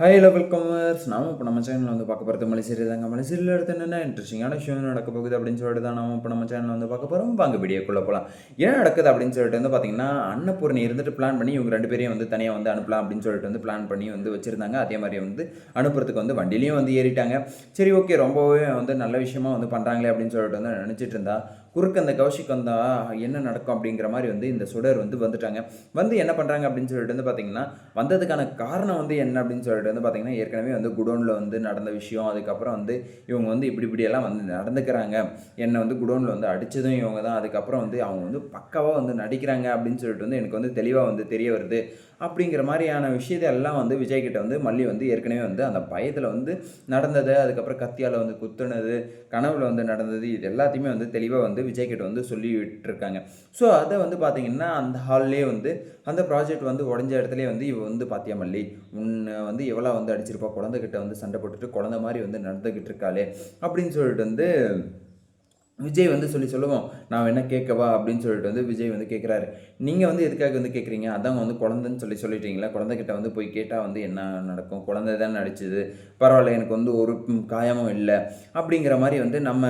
Hi hello வெல்கமர்ஸ். நாம இப்போ நம்ம சேனலில் வந்து பார்க்க போகிறது மலை சீரியல் தாங்க. மலை சீரியல் எடுத்து என்னென்ன இன்ட்ரெஸ்டிங்கான விஷயம் நடக்க போகுது அப்படின்னு சொல்லிட்டு தான் நம்ம இப்போ நம்ம சேனலில் வந்து பார்க்க போகிறோம். வாங்க வீடியோக்குள்ளே போகலாம். என்ன நடக்குது அப்படின்னு சொல்லிட்டு வந்து பார்த்தீங்கன்னா, அன்னபூர்ணி இருந்துட்டு பிளான் பண்ணி இவங்க ரெண்டு பேரையும் வந்து தனியாக வந்து அனுப்பலாம் அப்படின்னு சொல்லிட்டு வந்து பிளான் பண்ணி வந்து வச்சுருந்தாங்க. அதே மாதிரி வந்து அனுப்புறதுக்கு வந்து வண்டிலையும் வந்து ஏறிட்டாங்க. சரி ஓகே, ரொம்பவே வந்து நல்ல விஷயமா வந்து பண்ணுறாங்களே அப்படின்னு சொல்லிட்டு வந்து நினச்சிட்டு இருந்தா, குறுக்க அந்த கௌஷிக் வந்தா என்ன நடக்கும் அப்படிங்கிற மாதிரி வந்து இந்த சுடர் வந்து வந்துட்டாங்க. வந்து என்ன பண்ணுறாங்க அப்படின்னு சொல்லிட்டு வந்து பார்த்தீங்கன்னா, வந்ததுக்கான காரணம் வந்து என்ன அப்படின்னு சொல்லிட்டு வந்து பார்த்தீங்கன்னா, ஏற்கனவே வந்து குடோனில் வந்து நடந்த விஷயம், அதுக்கப்புறம் வந்து இவங்க வந்து இப்படியெல்லாம் வந்து நடந்துக்கிறாங்க, என்னை வந்து குடோனில் வந்து அடித்ததும் இவங்க தான், அதுக்கப்புறம் வந்து அவங்க வந்து பக்காவாக வந்து நடிக்கிறாங்க அப்படின்னு சொல்லிட்டு வந்து எனக்கு வந்து தெளிவாக வந்து தெரிய வருது அப்படிங்கிற மாதிரியான விஷயத்தை எல்லாம் வந்து விஜய் கிட்ட வந்து மல்லி வந்து ஏற்கனவே வந்து அந்த பயத்தில் வந்து நடந்தது, அதுக்கப்புறம் கத்தியால் வந்து குத்துனது, கனவுல வந்து நடந்தது, இது எல்லாத்தையுமே வந்து தெளிவாக வந்து விஜய் கிட்ட வந்து சொல்லி விட்டுருக்காங்க. ஸோ அதை வந்து பார்த்தீங்கன்னா அந்த ஹால்லே வந்து அந்த ப்ராஜெக்ட் வந்து உடஞ்ச இடத்துலேயே வந்து இவ வந்து பாத்தியா மல்லி, உன்னை வந்து எவ்வளோ வந்து அடிச்சிருப்பா, குழந்தைகிட்ட வந்து சண்டை போட்டுட்டு குழந்தை மாதிரி வந்து நடந்துக்கிட்டு இருக்காளே அப்படின்னு சொல்லிட்டு வந்து விஜய் வந்து சொல்லுவோம், நான் வேணா கேட்கவா அப்படின்னு சொல்லிட்டு வந்து விஜய் வந்து கேட்குறாரு. நீங்கள் வந்து எதுக்காக வந்து கேட்குறீங்க, அதான் வந்து குழந்தைன்னு சொல்லிட்டீங்களா, குழந்தைகிட்ட வந்து போய் கேட்டால் வந்து என்ன நடக்கும், குழந்தை தான் நடிச்சுது, பரவாயில்ல எனக்கு வந்து ஒரு காயமும் இல்லை அப்படிங்கிற மாதிரி வந்து நம்ம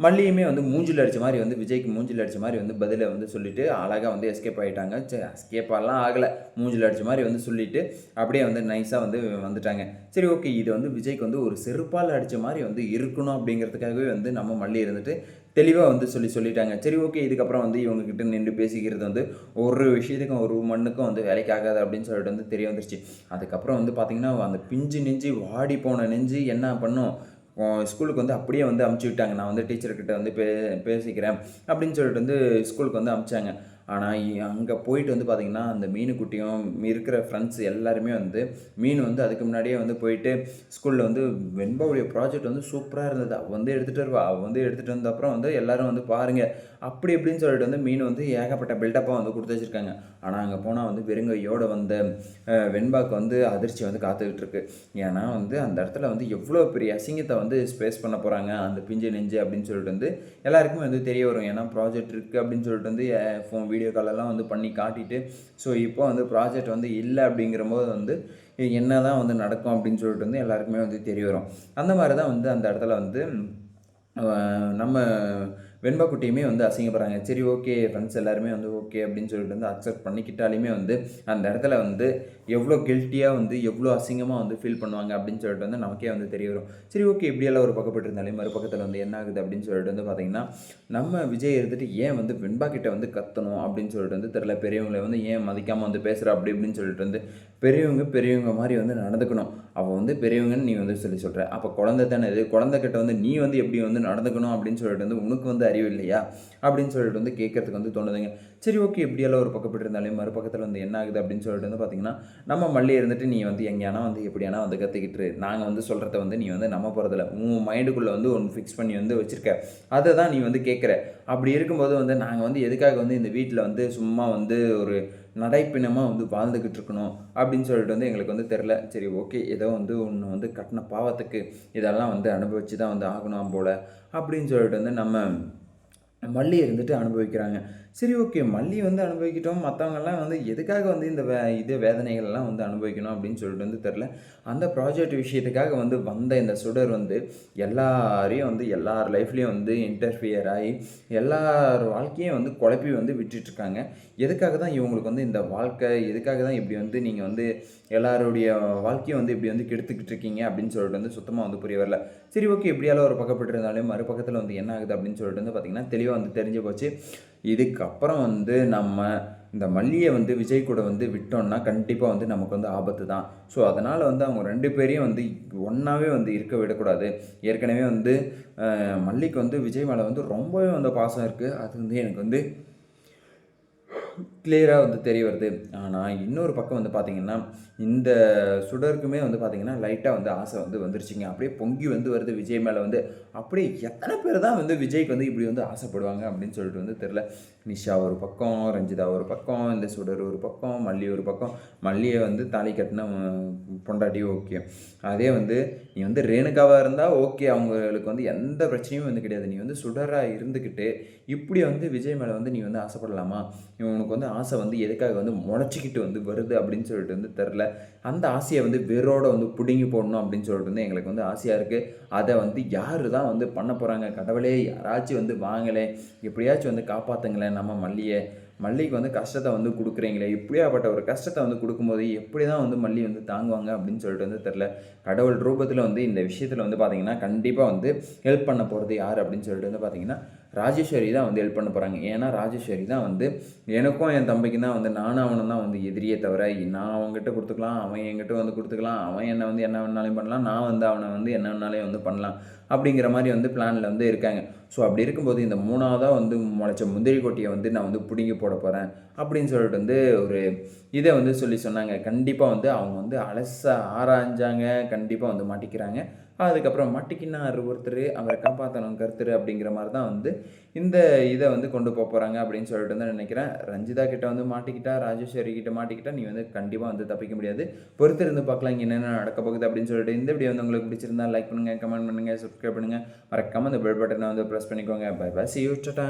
மல்லியுமே வந்து மூஞ்சில் அடித்த மாதிரி வந்து விஜய்க்கு மூஞ்சில் அடித்த மாதிரி வந்து பதிலை வந்து சொல்லிவிட்டு அழகாக வந்து எஸ்கேப் ஆகிட்டாங்க. சரி, எஸ்கேப்பாலாம் ஆகலை, மூஞ்சில் அடித்த மாதிரி வந்து சொல்லிவிட்டு அப்படியே வந்து நைஸாக வந்து வந்துட்டாங்க. சரி ஓகே, இது வந்து விஜய்க்கு வந்து ஒரு செருப்பால் அடித்த மாதிரி வந்து இருக்கணும் அப்படிங்கிறதுக்காகவே வந்து நம்ம மல்லி இருந்துட்டு தெளிவாக வந்து சொல்லிட்டாங்க. சரி ஓகே, இதுக்கப்புறம் வந்து இவங்ககிட்ட நின்று பேசிக்கிறது வந்து ஒரு விஷயத்துக்கும் ஒரு மண்ணுக்கும் வந்து வேலைக்கு ஆகாது அப்படின்னு சொல்லிட்டு வந்து தெரிய வந்துருச்சு. அதுக்கப்புறம் வந்து பார்த்திங்கன்னா அந்த பிஞ்சு நெஞ்சு வாடி போன நெஞ்சு என்ன பண்ணும், ஸ்கூலுக்கு வந்து அப்படியே வந்து அமுச்சு விட்டாங்க. நான் வந்து டீச்சர்கிட்ட வந்து பேசிக்கிறேன் அப்படின்னு சொல்லிட்டு வந்து ஸ்கூலுக்கு வந்து அமுச்சாங்க. ஆனால் அங்கே போயிட்டு வந்து பார்த்திங்கன்னா அந்த மீனுக்குட்டியும் இருக்கிற ஃப்ரெண்ட்ஸ் எல்லாருமே வந்து மீன் வந்து அதுக்கு முன்னாடியே வந்து போயிட்டு ஸ்கூலில் வந்து வெண்பாவுடைய ப்ராஜெக்ட் வந்து சூப்பராக இருந்தது, அவள் வந்து எடுத்துகிட்டு வருவா, அவள் வந்து எடுத்துகிட்டு வந்த அப்புறம் வந்து எல்லோரும் வந்து பாருங்கள் அப்படி இப்படின்னு சொல்லிட்டு வந்து மீன் வந்து ஏகப்பட்ட பில்டப்பாக வந்து கொடுத்து வச்சுருக்காங்க. ஆனால் அங்கே போனால் வந்து வெறுங்கையோடு வந்த வெண்பாக்கு வந்து அதிர்ச்சி வந்து காத்துக்கிட்டு இருக்கு. ஏன்னா வந்து அந்த இடத்துல வந்து எவ்வளோ பெரிய அசிங்கத்தை வந்து ஸ்பேஸ் பண்ண போகிறாங்க அந்த பிஞ்சு நெஞ்சு அப்படின்னு சொல்லிட்டு வந்து எல்லாருக்குமே வந்து தெரிய வரும். ஏன்னா ப்ராஜெக்ட் இருக்குது அப்படின்னு சொல்லிட்டு வந்து ஃபோன் வீடியோ காலெல்லாம் வந்து பண்ணி காட்டிட்டு, ஸோ இப்போ வந்து ப்ராஜெக்ட் வந்து இல்லை அப்படிங்கிற போது வந்து என்ன தான் வந்து நடக்கும் அப்படின்னு சொல்லிட்டு வந்து எல்லாருக்குமே வந்து தெரிய வரும். அந்த மாதிரி தான் வந்து அந்த இடத்துல வந்து நம்ம வெண்பா குட்டியுமே வந்து அசிங்கப்படுறாங்க. சரி ஓகே, ஃப்ரெண்ட்ஸ் எல்லாருமே வந்து ஓகே அப்படின்னு சொல்லிட்டு வந்து அக்செப்ட் பண்ணிக்கிட்டாலுமே வந்து அந்த இடத்துல வந்து எவ்வளோ கில்ட்டியாக வந்து எவ்வளோ அசிங்கமாக வந்து ஃபீல் பண்ணுவாங்க அப்படின்னு சொல்லிட்டு வந்து நமக்கே வந்து தெரிய வரும். சரி ஓகே, இப்படியெல்லாம் ஒரு பக்கப்பட்டு இருந்தாலே மறுபக்கத்தில் வந்து என்ன ஆகுது அப்படின்னு சொல்லிட்டு வந்து பார்த்திங்கன்னா, நம்ம விஜய் இருந்துட்டு ஏன் வந்து வெண்பா கிட்ட வந்து கத்தணும் அப்படின்னு சொல்லிட்டு வந்து தெரியல, பெரியவங்களை வந்து ஏன் மதிக்காமல் வந்து பேசுகிற அப்படி இப்படின்னு சொல்லிட்டு வந்து பெரியவங்க மாதிரி வந்து நடந்துக்கணும். அவள் வந்து பெரியவங்கன்னு நீ வந்து சொல்கிற, அப்போ குழந்தை தானே இது, குழந்தைகிட்ட வந்து நீ வந்து எப்படி வந்து நடந்துக்கணும் அப்படின்னு சொல்லிட்டு வந்து உனக்கு வந்து அறிவு இல்லையா அப்படின்னு சொல்லிட்டு வந்து கேட்கறதுக்கு வந்து தோணுதுங்க. சரி ஓகே, இப்படியெல்லாம் ஒரு பக்கப்பட்டு இருந்தாலே மறுபக்கத்தில் வந்து என்ன ஆகுது அப்படின்னு சொல்லிட்டு வந்து பார்த்திங்கன்னா, நம்ம மல்லி இருந்துட்டு நீ வந்து எங்கேயானா வந்து எப்படியானா வந்து கற்றுக்கிட்டு நாங்கள் வந்து சொல்கிறத வந்து நீ வந்து நம்ப போகிறதில்ல, உன் மைண்டுக்குள்ளே வந்து ஒன்று ஃபிக்ஸ் பண்ணி வந்து வச்சுருக்க, அதை தான் நீ வந்து கேட்குற. அப்படி இருக்கும்போது வந்து நாங்கள் வந்து எதுக்காக வந்து இந்த வீட்டில் வந்து சும்மா வந்து ஒரு நடைப்பிணமாக வந்து வாழ்ந்துக்கிட்டு இருக்கணும் அப்படின்னு சொல்லிட்டு வந்து எங்களுக்கு வந்து தெரில. சரி ஓகே, ஏதோ வந்து ஒன்று வந்து கட்டின பாவத்துக்கு இதெல்லாம் வந்து அனுபவிச்சு தான் வந்து ஆகணும் போல் அப்படின்னு சொல்லிட்டு வந்து நம்ம மல்லி இருந்துட்டு அனுபவிக்கிறாங்க. சரி ஓகே, மல்லி வந்து அனுபவிக்கிட்டோம், மற்றவங்கெல்லாம் வந்து எதுக்காக வந்து இந்த இது வேதனைகள்லாம் வந்து அனுபவிக்கணும் அப்படின்னு சொல்லிட்டு வந்து தெரில. அந்த ப்ராஜெக்ட் விஷயத்துக்காக வந்து வந்த இந்த சுடர் வந்து எல்லாரையும் வந்து எல்லார் லைஃப்லேயும் வந்து இன்டர்ஃபியர் ஆகி எல்லார் வாழ்க்கையும் வந்து குழப்பி வந்து விட்டுட்ருக்காங்க. எதுக்காக தான் இவங்களுக்கு வந்து இந்த வாழ்க்கை, எதுக்காக தான் இப்படி வந்து நீங்கள் வந்து எல்லாருடைய வாழ்க்கையும் வந்து இப்படி வந்து கெடுத்துக்கிட்டு இருக்கீங்க அப்படின்னு சொல்லிட்டு வந்து சுத்தமாக வந்து புரிய வரல. சரி ஓகே, இப்படியாலும் ஒரு பக்கப்பட்டு இருந்தாலும் மறுபக்கத்தில் வந்து என்ன ஆகுது அப்படின்னு சொல்லிட்டு வந்து பார்த்திங்கன்னா தெளிவாக வந்து தெரிஞ்சு போச்சு. இதுக்கப்புறம் வந்து நம்ம இந்த மல்லியை வந்து விஜய் கூட வந்து விட்டோம்னா கண்டிப்பாக வந்து நமக்கு வந்து ஆபத்து தான். ஸோ அதனால் வந்து அவங்க ரெண்டு பேரையும் வந்து ஒன்றாவே வந்து இருக்க விடக்கூடாது. ஏற்கனவே வந்து மல்லிக்கு வந்து விஜய் மேலே வந்து ரொம்பவே வந்து பாசம் இருக்குது, அது வந்து எனக்கு வந்து கிளியராக வந்து தெரிய வருது. ஆனால் இன்னொரு பக்கம் வந்து பார்த்திங்கன்னா, இந்த சுடருக்குமே வந்து பார்த்திங்கன்னா லைட்டாக வந்து ஆசை வந்து வந்துருச்சுங்க. அப்படியே பொங்கி வந்து வருது விஜய் மேலே வந்து. அப்படியே எத்தனை பேர் தான் வந்து விஜய்க்கு வந்து இப்படி வந்து ஆசைப்படுவாங்க அப்படின்னு சொல்லிட்டு வந்து தெரில. நிஷா ஒரு பக்கம், ரஞ்சிதா ஒரு பக்கம், இந்த சுடர் ஒரு பக்கம், மல்லி ஒரு பக்கம். மல்லியை வந்து தாலி கட்டின பொண்டாட்டி ஓகே. அதே வந்து நீ வந்து ரேணுகாவாக இருந்தால் ஓகே, அவங்களுக்கு வந்து எந்த பிரச்சனையும் வந்து கிடையாது. நீ வந்து சுடராக இருந்துக்கிட்டு இப்படி வந்து விஜய் மேலே வந்து நீ வந்து ஆசைப்படலாமா? உனக்கு வந்து ஆசை வந்து எதுக்காக வந்து முளைச்சிக்கிட்டு வந்து வருது அப்படின்னு சொல்லிட்டு வந்து தெரில. அந்த ஆசையை வந்து வேரோட வந்து பிடுங்கி போடணும் அப்படின்னு சொல்லிட்டு வந்து எங்களுக்கு வந்து ஆசையாக இருக்குது. அதை வந்து யார் தான் வந்து பண்ண போகிறாங்க? கடவுளே, யாராச்சும் வந்து வாங்கலே, எப்படியாச்சும் வந்து காப்பாற்றுங்களேன் நம்ம மல்லிக்கு வந்து கஷ்டத்தை வந்து கொடுக்குறீங்களே, இப்படியாப்பட்ட ஒரு கஷ்டத்தை வந்து கொடுக்கும்போது எப்படி தான் வந்து மல்லி வந்து தாங்குவாங்க அப்படின்னு சொல்லிட்டு வந்து தெரில. கடவுள் ரூபத்தில் வந்து இந்த விஷயத்தில் வந்து பார்த்திங்கன்னா கண்டிப்பாக வந்து ஹெல்ப் பண்ண போகிறது யார் அப்படின்னு சொல்லிட்டு வந்து பார்த்திங்கன்னா ராஜேஸ்வரி தான் வந்து ஹெல்ப் பண்ண போகிறாங்க. ஏன்னா ராஜேஸ்வரி தான் வந்து எனக்கும் என் தம்பிக்கு தான் வந்து நானும் அவனும் தான் வந்து எதிரியே தவிர, நான் அவங்ககிட்ட கொடுத்துக்கலாம், அவன் என்கிட்ட வந்து கொடுத்துக்கலாம், அவன் என்னை வந்து என்ன வேணாலும் பண்ணலாம், நான் வந்து அவனை வந்து என்ன வேணாலும் வந்து பண்ணலாம் அப்படிங்கிற மாதிரி வந்து பிளானில் வந்து இருக்காங்க. ஸோ அப்படி இருக்கும்போது இந்த மூணாவதாக வந்து முளைச்ச முந்திரி கொட்டியை வந்து நான் வந்து பிடுங்கி போட போகிறேன் அப்படின்னு சொல்லிட்டு வந்து ஒரு இதை வந்து சொன்னாங்க. கண்டிப்பாக வந்து அவங்க வந்து ஆராய்ஞ்சாங்க, கண்டிப்பாக வந்து மாட்டிக்கிறாங்க. அதுக்கப்புறம் மாட்டிக்கினார் ஒருத்தர், அவரை காப்பாற்றணும் கருத்தர் அப்படிங்கிற மாதிரி தான் வந்து இந்த இதை வந்து கொண்டு போகிறாங்க அப்படின்னு சொல்லிட்டு வந்து நினைக்கிறேன். ரஞ்சிதா கிட்ட வந்து மாட்டிக்கிட்டா, ராஜேஸ்வரி கிட்ட மாட்டிக்கிட்டா, நீ வந்து கண்டிப்பாக வந்து தப்பிக்க முடியாது. பொறுத்திருந்து பார்க்கலாம் இங்கே என்னென்ன நடக்க போகுது அப்படின்னு சொல்லிட்டு. இந்த வீடியோ வந்து உங்களுக்கு பிடிச்சிருந்தா லைக் பண்ணுங்கள், கமெண்ட் பண்ணுங்கள், சப்ஸ்கிரைப் பண்ணுங்கள், மறக்காம அந்த பெல் பட்டனை வந்து ப்ரெஸ் பண்ணிக்கோங்க. Bye bye, see you, ta-ta.